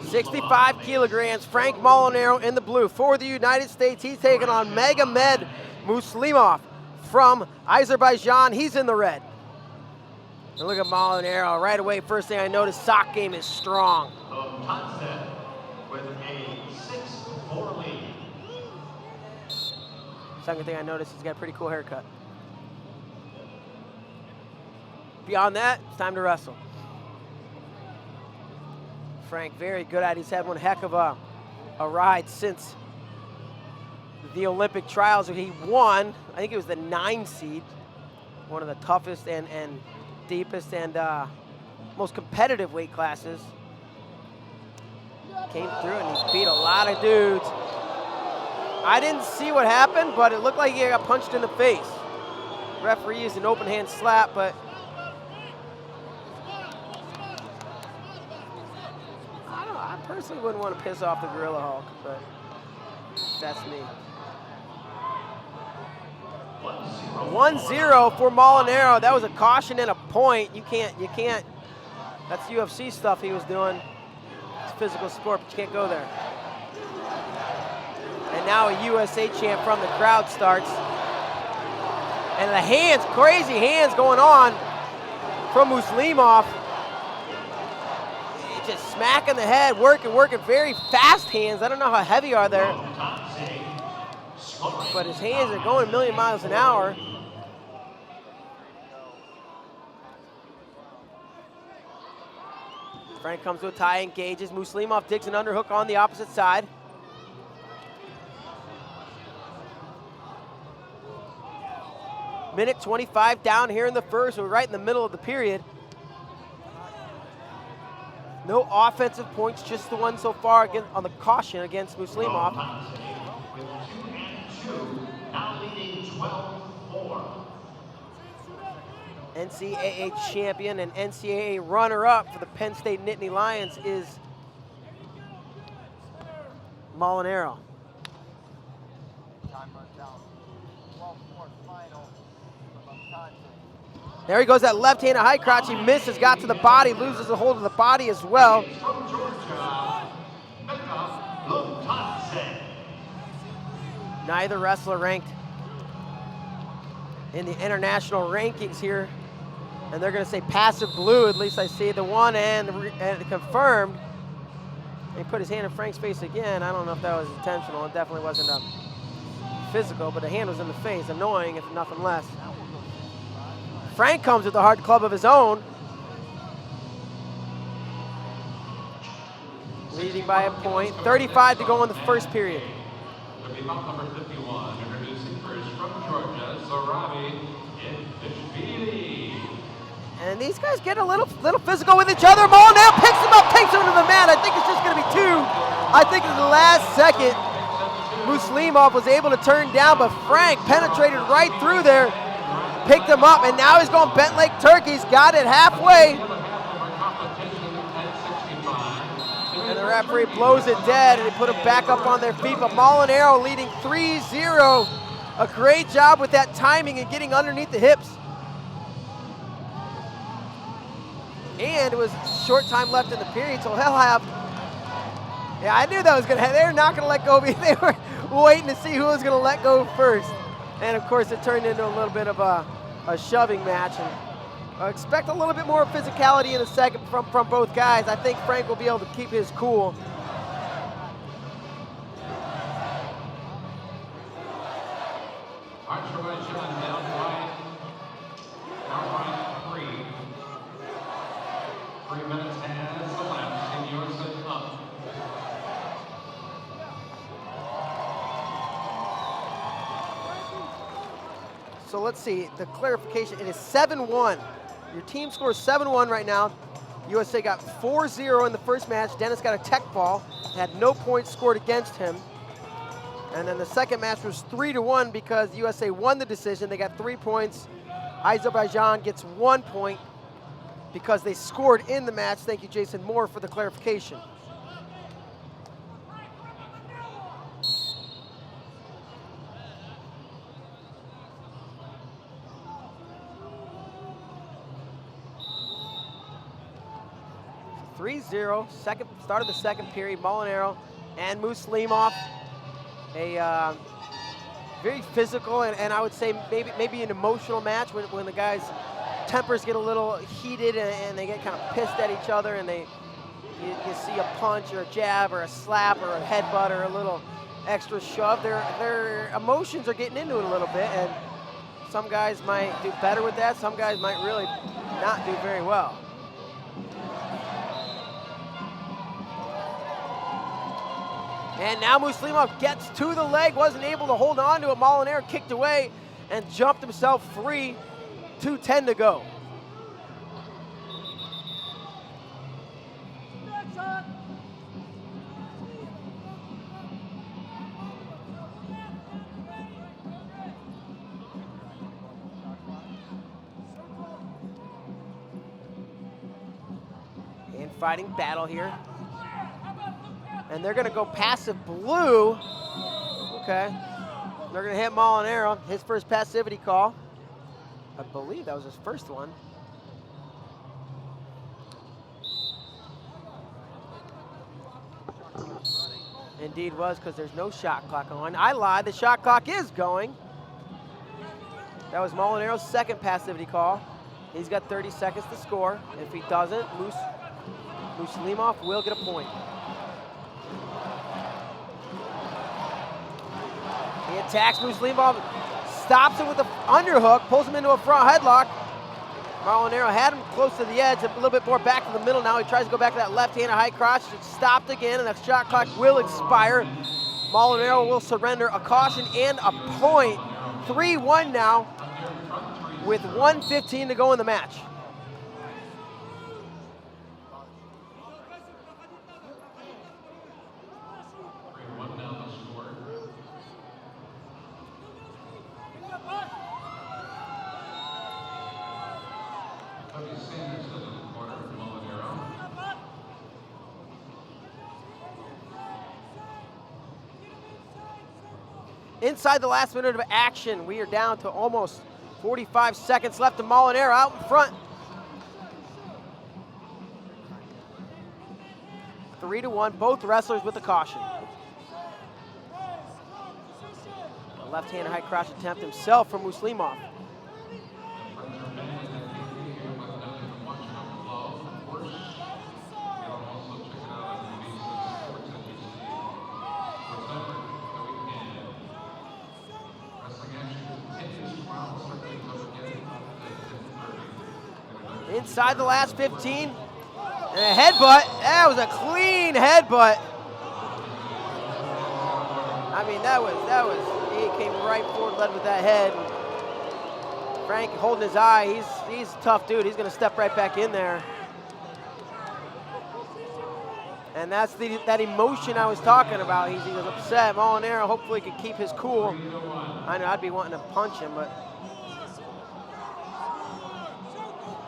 65 kilograms, Frank Molinaro in the blue. For the United States, he's taking on Magomed MUSLIMOV from Azerbaijan. He's in the red. And look at Molinaro right away. First thing I noticed, sock game is strong. With a 6-4 lead. Second thing I noticed, he's got a pretty cool haircut. Beyond that, it's time to wrestle. Frank, very good at it. He's had one heck of a ride since the Olympic trials where he won. I think it was the 9 seed, one of the toughest and deepest and most competitive weight classes. Came through and he beat a lot of dudes. I didn't see what happened, but it looked like he got punched in the face. Referee used an open hand slap, but I personally wouldn't want to piss off the Gorilla Hulk, but that's me. 1-0 for Molinaro. That was a caution and a point. You can't, that's UFC stuff he was doing. It's a physical sport, but you can't go there. And now a USA chant from the crowd starts. And the hands, crazy hands going on from MUSLIMOV. Just smacking the head, working, very fast hands. I don't know how heavy are there. But his hands are going a million miles an hour. Frank comes to a tie, engages. MUSLIMOV digs an underhook on the opposite side. Minute 25 down here in the first. We're right in the middle of the period. No offensive points, just the one so far on the caution against MUSLIMOV. Now leading 12-4. NCAA champion and NCAA runner-up for the Penn State Nittany Lions is Molinaro. There he goes, that left-handed high crouch. He misses, got to the body, loses a hold of the body as well. Neither wrestler ranked in the international rankings here. And they're going to say passive blue, at least I see the one and confirmed. He put his hand in Frank's face again. I don't know if that was intentional. It definitely wasn't physical, but the hand was in the face. Annoying, if nothing less. Frank comes with a hard club of his own. Leading by a point. 35 to go in the first period. Number 51, introducing first from Georgia, Sorabi Ishvili. And these guys get a little physical with each other. Molinaro picks him up, takes him to the mat. I think it's just going to be 2. I think in the last second, MUSLIMOV was able to turn down, but Frank penetrated right through there, picked him up, and now he's going bent leg turkey. He's got it halfway. And the referee blows it dead, and they put him back up on their feet. But Molinaro leading 3-0. A great job with that timing and getting underneath the hips. And it was short time left in the period, so he'll have. Yeah, I knew that was going to happen. They're not going to let go. They were waiting to see who was going to let go first. And of course, it turned into a little bit of a shoving match. And I expect a little bit more physicality in a second from both guys. I think Frank will be able to keep his cool. Azerbaijan down by 3. 3 minutes has elapsed in USA Cup. So let's see, the clarification, it is 7-1. Your team scores 7-1 right now. USA got 4-0 in the first match. Dennis got a tech fall, had no points scored against him. And then the second match was 3-1 because USA won the decision. They got 3 points. Azerbaijan gets 1 point because they scored in the match. Thank you, Jason Moore, for the clarification. 3-0, start of the second period. Molinaro and MUSLIMOV, a very physical and I would say maybe an emotional match when the guys' tempers get a little heated and they get kind of pissed at each other, and you see a punch or a jab or a slap or a headbutt or a little extra shove. Their emotions are getting into it a little bit, and some guys might do better with that. Some guys might really not do very well. And now MUSLIMOV gets to the leg, wasn't able to hold on to it. Molinaro kicked away and jumped himself free. 2:10 to go. Fighting battle here. And they're gonna go passive blue. Okay. They're gonna hit Molinaro, his first passivity call. I believe that was his first one. Indeed was, because there's no shot clock on. I lied, the shot clock is going. That was Molinaro's second passivity call. He's got 30 seconds to score. If he doesn't, MUSLIMOV will get a point. He attacks MUSLIMOV, stops him with the underhook, pulls him into a front headlock. Molinaro had him close to the edge, a little bit more back to the middle now. He tries to go back to that left-handed high crotch. It's stopped again, and the shot clock will expire. Molinaro will surrender a caution and a point. 3-1 now with 1:15 to go in the match. Inside the last minute of action, we are down to almost 45 seconds left to Molinaro out in front. 3-1, both wrestlers with a caution. A left-handed high crotch attempt himself from MUSLIMOV. Inside the last 15, and a headbutt. That was a clean headbutt. I mean, he came right forward, led with that head. Frank holding his eye, he's a tough dude. He's gonna step right back in there. And that's that emotion I was talking about. He was upset. Molinaro hopefully could keep his cool. I know I'd be wanting to punch him, but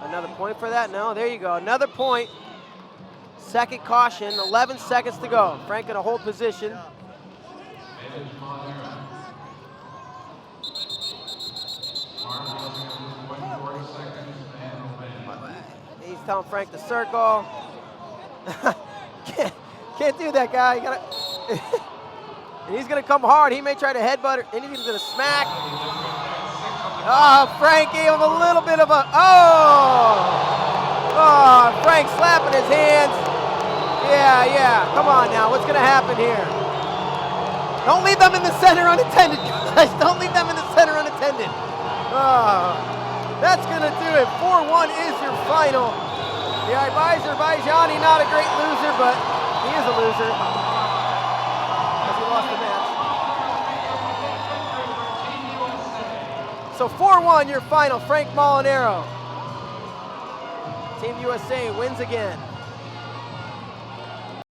another point for that? No, there you go, another point. Second caution, 11 seconds to go. Frank gonna hold position. He's telling Frank to circle. Can't do that, guy. You gotta and he's gonna come hard. He may try to headbutt, and he's gonna smack. Frank gave him a little bit of a, Frank slapping his hands. Yeah, come on now, what's gonna happen here? Don't leave them in the center unattended, guys. Don't leave them in the center unattended. That's gonna do it. 4-1 is your final. Yeah, Azerbaijan, not a great loser, but he is a loser. Because he lost the match. So 4-1 your final, Frank Molinaro. Team USA wins again.